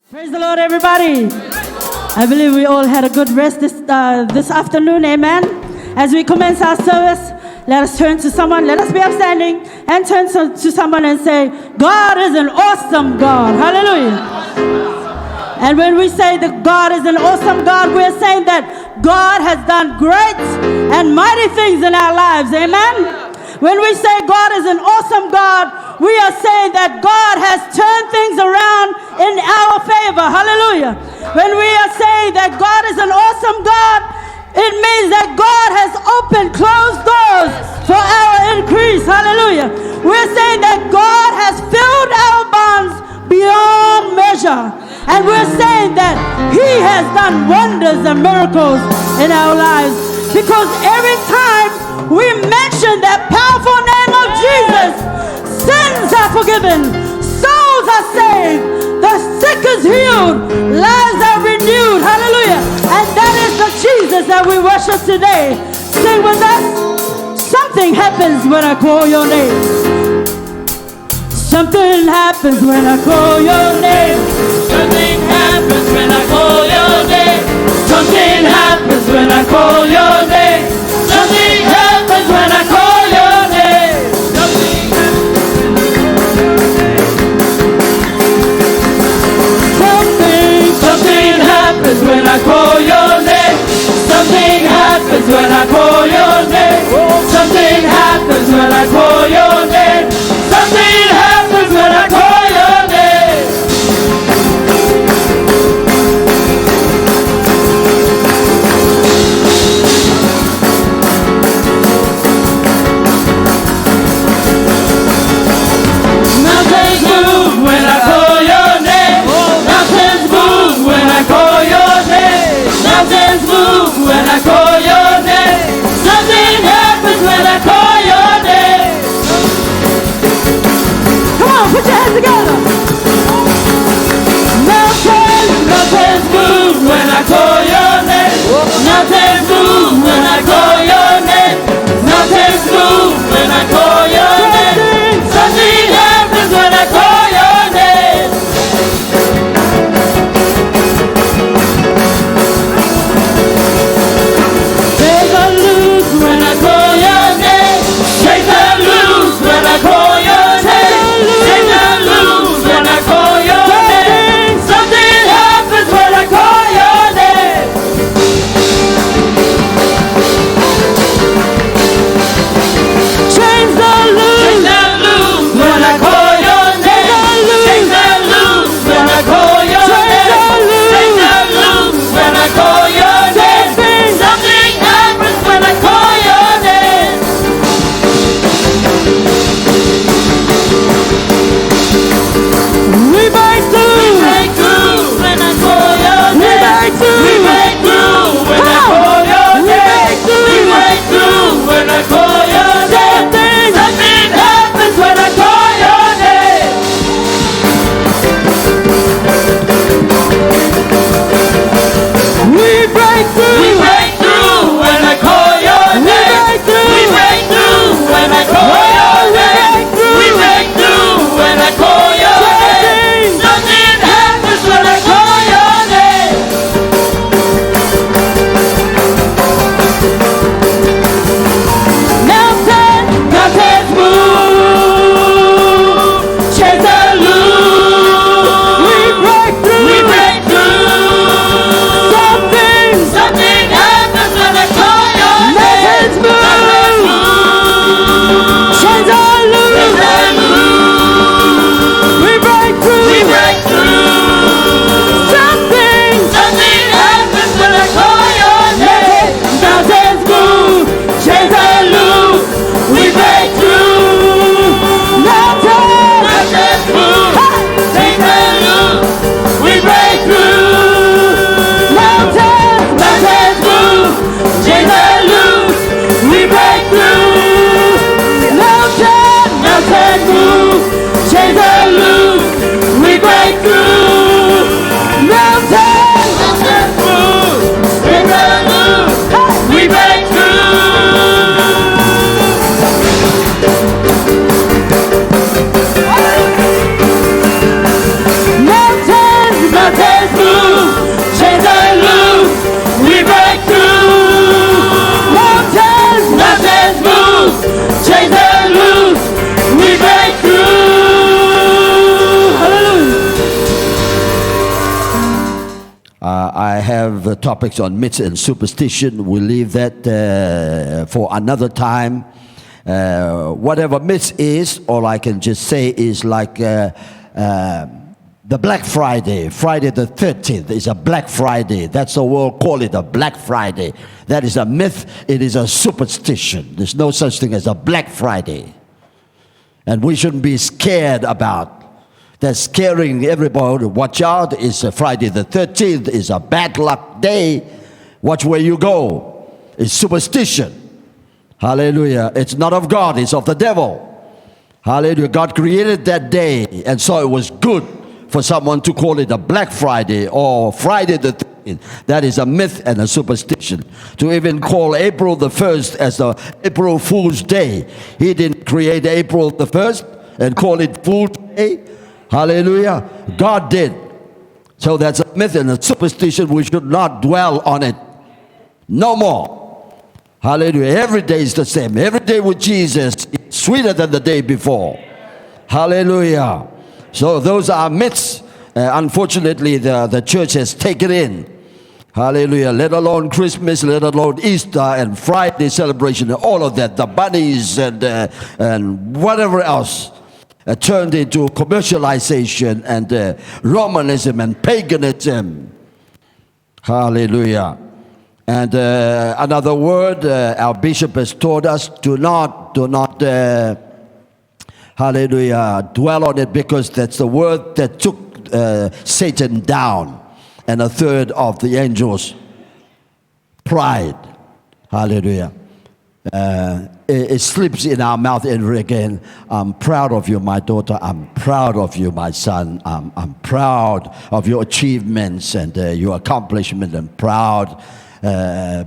Praise the Lord, everybody. I believe we all had a good rest this afternoon, amen. As we commence our service, let us turn to someone, let us be upstanding, and turn to someone and say, God is an awesome God. Hallelujah. And when we say that God is an awesome God, we're saying that God has done great and mighty things in our lives, amen. When we say God is an awesome God, we are saying that God has turned things around in our favor. Hallelujah. When we are saying that God is an awesome God, it means that God has opened closed doors for our increase. Hallelujah. We're saying that God has filled our barns beyond measure. And we're saying that He has done wonders and miracles in our lives. Because every time we mention that powerful name of Jesus, sins are forgiven, souls are saved, the sick is healed, lives are renewed. Hallelujah. And that is the Jesus that we worship today. Sing with us. Something happens when I call your name. Something happens when I call your name. Something happens when I call your name. Something happens when I call your name. Something happens when I call your name. Something happens when I call your name. Something happens when I call your name. Something happens when I call your name. Something happens when I call your name. Mountains move when I call your name. Mountains move when I call your name. Mountains move when I call your name. Something happens when I call your name. Come on, put your hands together. Mountains move when I call your name. Mountains move when I call your name. Mountains move when I call your name. Something happens when I call your name. Take a loose when I call your name. Take a loose when I call your name. Take a loose when I call your name. Something happens when I call your name. Mountains move, chains are loose, we break through. Mountains move, chains are loose, we break through. I have topics on myths and superstition. We'll leave that for another time. Whatever myth is, all I can just say is like the Black Friday, Friday the 13th is a Black Friday. That's the world call it a Black Friday. That is a myth. It is a superstition. There's no such thing as a Black Friday. And we shouldn't be scared about. They're scaring everybody. Watch out, it's a Friday the 13th. It's a bad luck day. Watch where you go. It's superstition. Hallelujah. It's not of God, it's of the devil. Hallelujah. God created that day, and so it was good for someone to call it a Black Friday or Friday the 13th. That is a myth and a superstition. To even call April the 1st as the April Fool's Day. He didn't create April the 1st and call it Fool's Day. Hallelujah. God did. So that's a myth and a superstition. We should not dwell on it. No more. Hallelujah. Every day is the same. Every day with Jesus is sweeter than the day before. Hallelujah. So those are myths. Unfortunately, the church has taken in. Hallelujah. Let alone Christmas, let alone Easter and Friday celebration, and all of that. The bunnies and whatever else. Turned into commercialization and Romanism and paganism. Hallelujah. And another word our bishop has taught us, do not hallelujah, dwell on it, because that's the word that took Satan down and a third of the angels. Pride. Hallelujah. It slips in our mouth every again. I'm proud of you, my daughter. I'm proud of you, my son. I'm proud of your achievements and your accomplishment. And proud.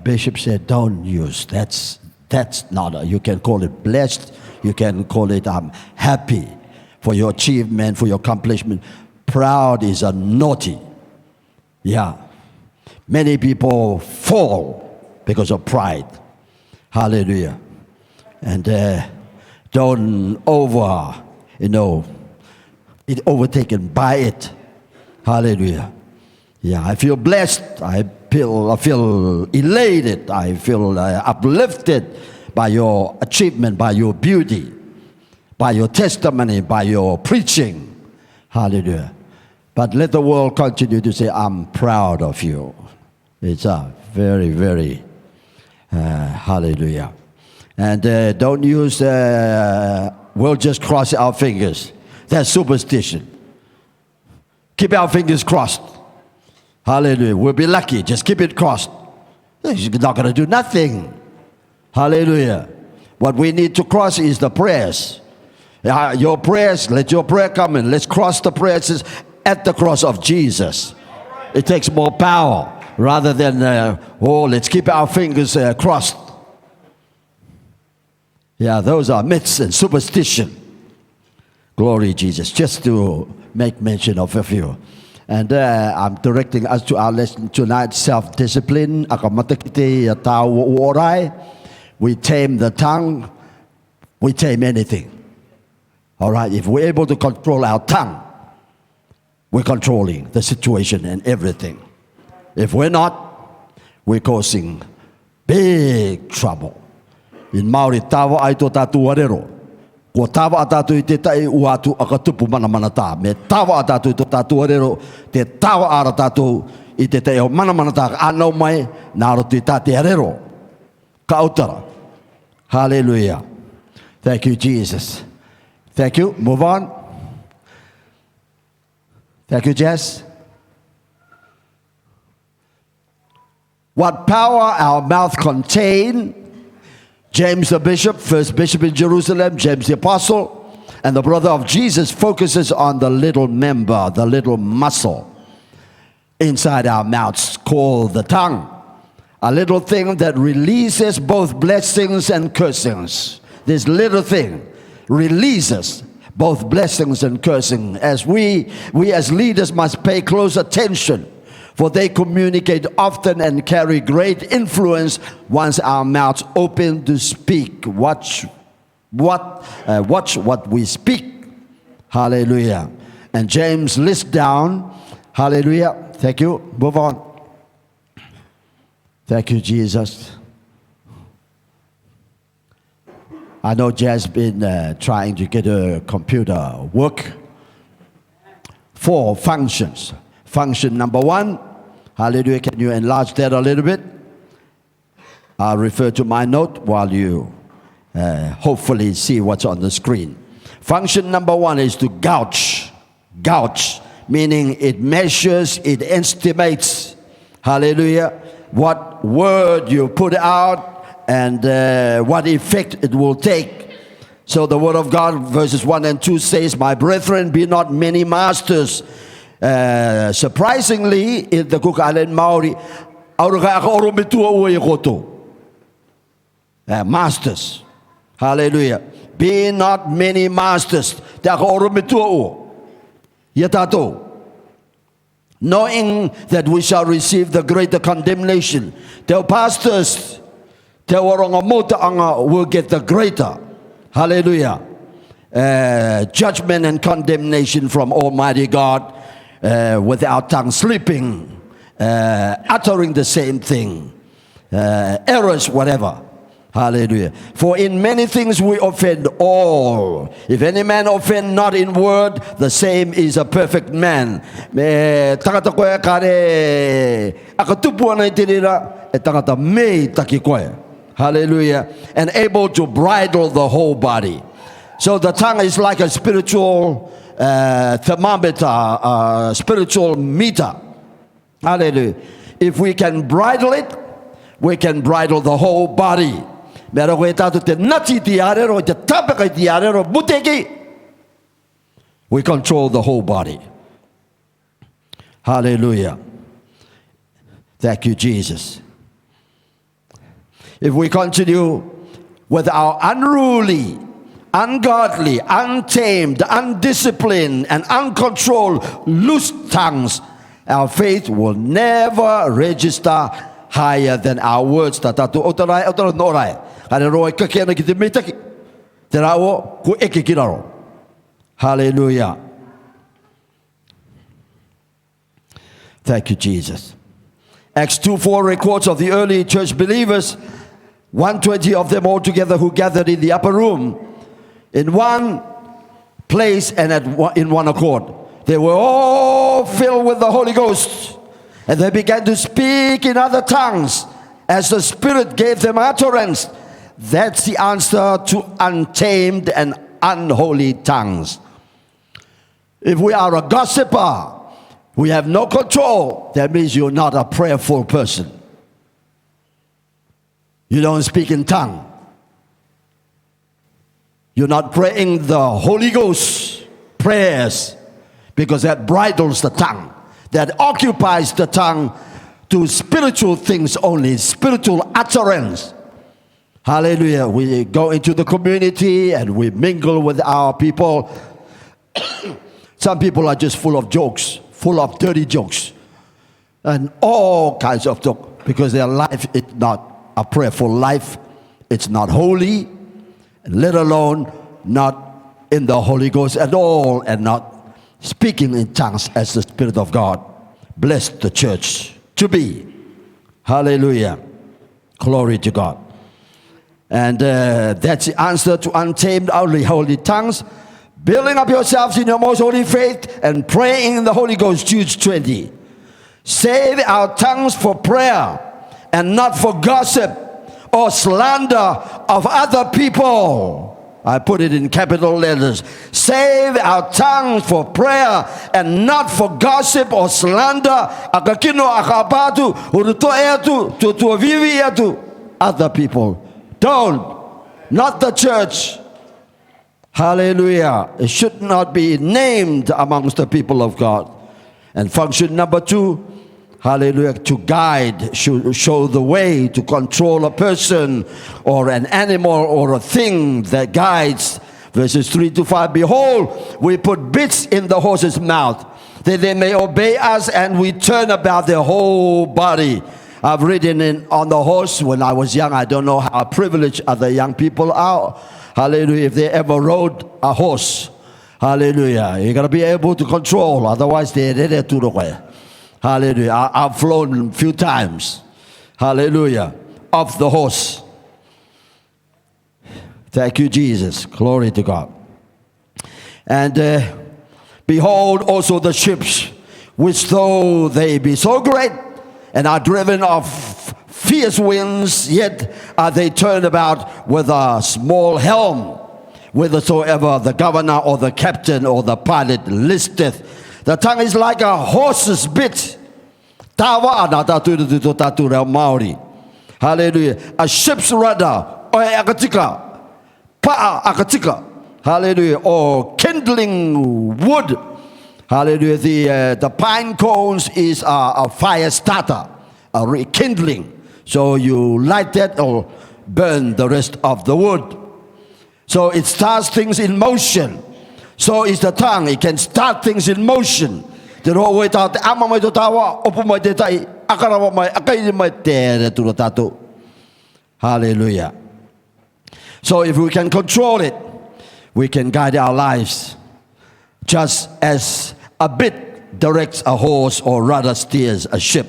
Bishop said, don't use. That's not. You can call it blessed. You can call it I'm happy for your achievement, for your accomplishment. Proud is a naughty. Yeah. Many people fall because of pride. Hallelujah. And don't it overtaken by it. Hallelujah. Yeah, I feel blessed. I feel elated. I feel uplifted by your achievement, by your beauty, by your testimony, by your preaching. Hallelujah. But let the world continue to say, I'm proud of you. It's a very, very hallelujah. And don't use, we'll just cross our fingers. That's superstition. Keep our fingers crossed. Hallelujah. We'll be lucky. Just keep it crossed. You're not going to do nothing. Hallelujah. What we need to cross is the prayers. Your prayers, let your prayer come in. Let's cross the prayers at the cross of Jesus. It takes more power. Rather than, let's keep our fingers crossed. Yeah, those are myths and superstition. Glory Jesus. Just to make mention of a few. And I'm directing us to our lesson tonight, self-discipline. We tame the tongue. We tame anything. All right, if we're able to control our tongue, we're controlling the situation and everything. If we're not, we're causing big trouble. In Maori, tawa ai tō tātou arero. Ko tawa a tātou I te tai uatu akatupu mana manata. Me tawa a tātou I tō tātou arero. Te tawa ara tātou I te tai o mana manata. Anau mai, nāro te tāte arero. Ka autara. Hallelujah. Thank you, Jesus. Thank you. Move on. Thank you, Jess. What power our mouth contain. James the bishop, first bishop in Jerusalem, James the apostle, and the brother of Jesus focuses on the little member, the little muscle inside our mouths called the tongue. A little thing that releases both blessings and cursings. This little thing releases both blessings and cursing. As we as leaders must pay close attention, for they communicate often and carry great influence once our mouths open to speak. Watch what we speak. Hallelujah. And James lists down, hallelujah. Thank you. Move on. Thank you, Jesus. I know Jaz's been trying to get a computer work. 4 functions. Function number 1, hallelujah, can you enlarge that a little bit? I'll refer to my note while you hopefully see what's on the screen. Function number 1 is to gouge. Gouge, meaning it measures, it estimates, hallelujah, what word you put out and what effect it will take. So the word of God, verses 1 and 2 says, my brethren, be not many masters. Surprisingly, in the Cook Island Maori, masters. Hallelujah. Be not many masters. Knowing that we shall receive the greater condemnation. Tell pastors, tell orang will get the greater. Hallelujah. Judgment and condemnation from Almighty God, with our tongue sleeping, uttering the same thing, errors, whatever. Hallelujah. For in many things we offend all. If any man offend not in word, the same is a perfect man. Hallelujah. And able to bridle the whole body. So the tongue is like a spiritual thermometer, spiritual meter. Hallelujah. If we can bridle it, we can bridle the whole body. We control the whole body. Hallelujah. Thank you, Jesus. If we continue with our unruly, ungodly, untamed, undisciplined, and uncontrolled loose tongues, our faith will never register higher than our words. Hallelujah. Thank you, Jesus. Acts 2:4 records of the early church believers, 120 of them altogether, who gathered in the upper room in one place and in one accord. They were all filled with the Holy Ghost, and they began to speak in other tongues as the Spirit gave them utterance. That's the answer to untamed and unholy tongues. If we are a gossiper, we have no control, that means you're not a prayerful person. You don't speak in tongue. You're not praying the Holy Ghost prayers, because that bridles the tongue, that occupies the tongue to spiritual things only, spiritual utterance. Hallelujah. We go into the community and we mingle with our people. Some people are just full of jokes, full of dirty jokes, and all kinds of jokes, because their life is not a prayerful life. It's not holy, let alone not in the Holy Ghost at all, and not speaking in tongues as the Spirit of God blessed the church to be. Hallelujah. Glory to God. And that's the answer to untamed, unholy tongues. Building up yourselves in your most holy faith and praying in the Holy Ghost. Jude 20. Save our tongues for prayer and not for gossip or slander of other people. I put it in capital letters. Save our tongues for prayer and not for gossip or slander. Other people. Don't. Not the church. Hallelujah. It should not be named amongst the people of God. And function number 2, hallelujah, to guide, show the way, to control a person or an animal or a thing that guides Verses 3 to 5, behold, we put bits in the horse's mouth, that they may obey us, and we turn about their whole body. I've ridden on the horse when I was young. I don't know how privileged other young people are. Hallelujah. If they ever rode a horse. Hallelujah. You got to be able to control. Otherwise, they're ready to the way. Hallelujah. I've flown a few times. Hallelujah. Off the horse. Thank you, Jesus. Glory to God. And behold also the ships, which though they be so great, and are driven of fierce winds, yet are they turned about with a small helm, whithersoever the governor or the captain or the pilot listeth. The tongue is like a horse's bit. Tawa ana tatu reo Maori. Hallelujah. A ship's rudder, or akatika. Pa'a akatika, hallelujah, or kindling wood, hallelujah. The pine cones is a fire starter, a rekindling. So you light that or burn the rest of the wood. So it starts things in motion. So is the tongue. It can start things in motion. Hallelujah. So if we can control it, we can guide our lives, just as a bit directs a horse or rather steers a ship.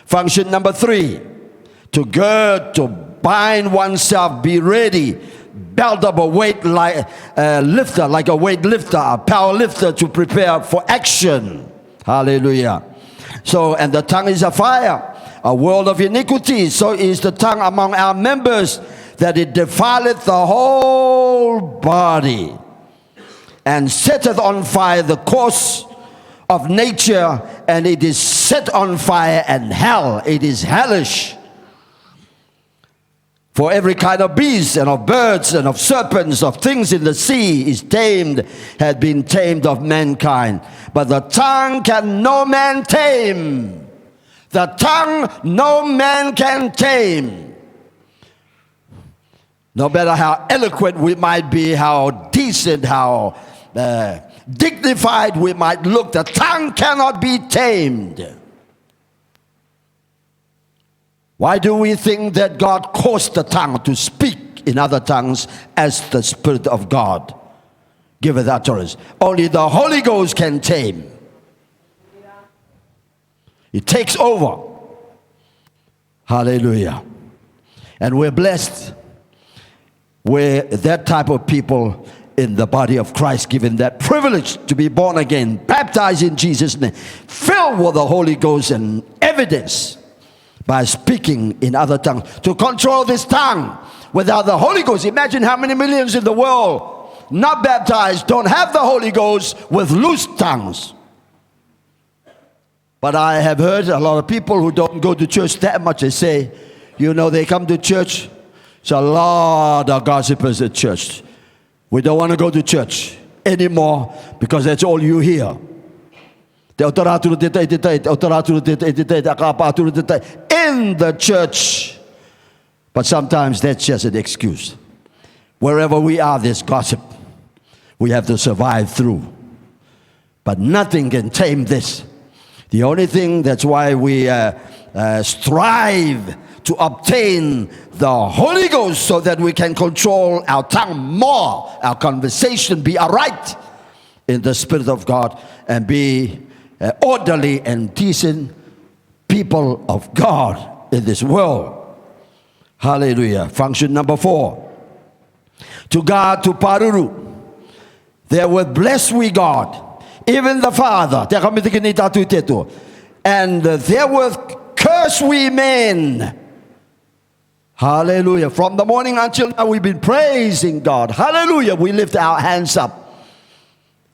Function number 3, to gird, to bind oneself, be ready, belt up a weight like lifter, like a weight lifter, a power lifter, to prepare for action. Hallelujah. So, and the tongue is a fire, a world of iniquity. So is the tongue among our members, that it defileth the whole body, and setteth on fire the course of nature, and it is set on fire, and hell, it is hellish. For every kind of beast, and of birds, and of serpents, of things in the sea is tamed, had been tamed of mankind. But the tongue can no man tame. The tongue no man can tame. No matter how eloquent we might be, how decent, how dignified we might look, the tongue cannot be tamed. Why do we think that God caused the tongue to speak in other tongues as the Spirit of God giveth utterance? Only the Holy Ghost can tame. It takes over. Hallelujah. And we're blessed. We're that type of people in the body of Christ, given that privilege to be born again, baptized in Jesus' name, filled with the Holy Ghost and evidence by speaking in other tongues. To control this tongue without the Holy Ghost. Imagine how many millions in the world not baptized, don't have the Holy Ghost, with loose tongues. But I have heard a lot of people who don't go to church that much, they say, you know, they come to church. There's a lot of gossipers at church. We don't want to go to church anymore because that's all you hear. In the church. But sometimes that's just an excuse. Wherever we are, there's gossip. We have to survive through. But nothing can tame this. The only thing, that's why we strive to obtain the Holy Ghost, so that we can control our tongue more, our conversation be aright in the Spirit of God, and be orderly and decent people of God in this world. Hallelujah. Function number 4. To God, to Paruru. Therewith bless we God, even the Father. And therewith curse we men. Hallelujah. From the morning until now, we've been praising God. Hallelujah. We lift our hands up.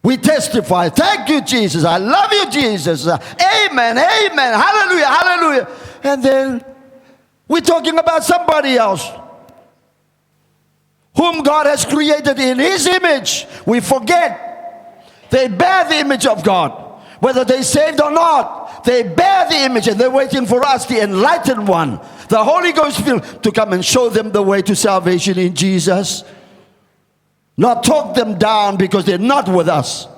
We testify. Thank you, Jesus. I love you, Jesus. Amen. Amen. Hallelujah. Hallelujah. And then we're talking about somebody else whom God has created in His image. We forget they bear the image of God. Whether they saved or not, they bear the image, and they're waiting for us, the enlightened one, the Holy Ghost, to come and show them the way to salvation in Jesus. not talk them down because they're not with us.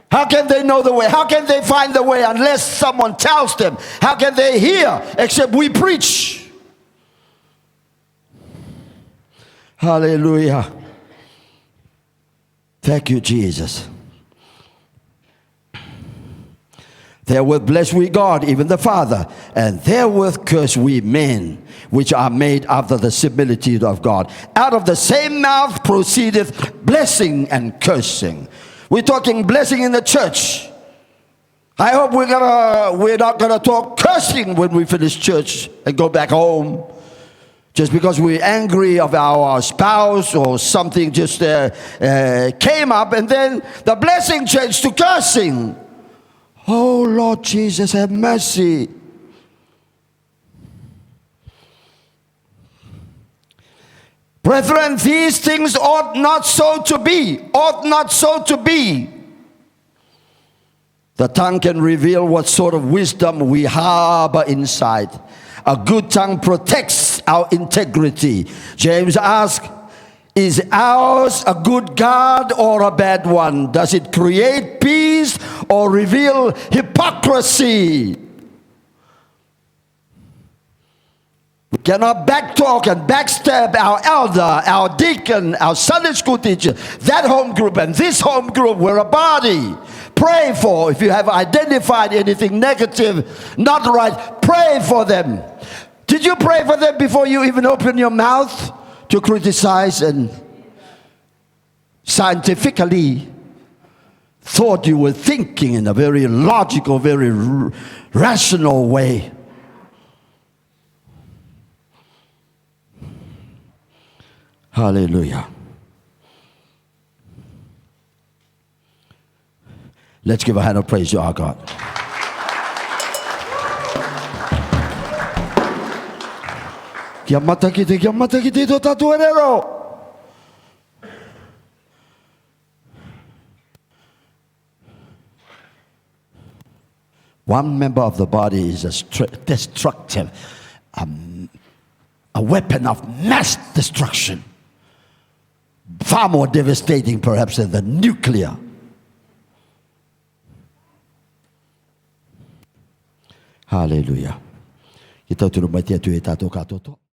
How can they know the way? How can they find the way unless someone tells them? How can they hear except we preach? Hallelujah. Thank you, Jesus. Therewith bless we God, even the Father, and therewith curse we men, which are made after the similitude of God. Out of the same mouth proceedeth blessing and cursing. We're talking blessing in the church. I hope we're not gonna talk cursing when we finish church and go back home. Just because we're angry of our spouse or something just came up, and then the blessing changed to cursing. Oh, Lord Jesus, have mercy. Brethren, these things ought not so to be. Ought not so to be. The tongue can reveal what sort of wisdom we harbor inside. A good tongue protects our integrity. James asks, is ours a good God or a bad one? Does it create peace or reveal hypocrisy? We cannot backtalk and backstab our elder, our deacon, our Sunday school teacher, that home group and this home group. We're a body. Pray for, if you have identified anything negative, not right, pray for them. Did you pray for them before you even open your mouth to criticize and scientifically thought you were thinking in a very logical, very rational way? Hallelujah. Let's give a hand of praise to our God. Kia mata ki te to tatuerero. One member of the body is destructive, a weapon of mass destruction, far more devastating perhaps than the nuclear. Hallelujah. Kita turun mati atu eta to katoto.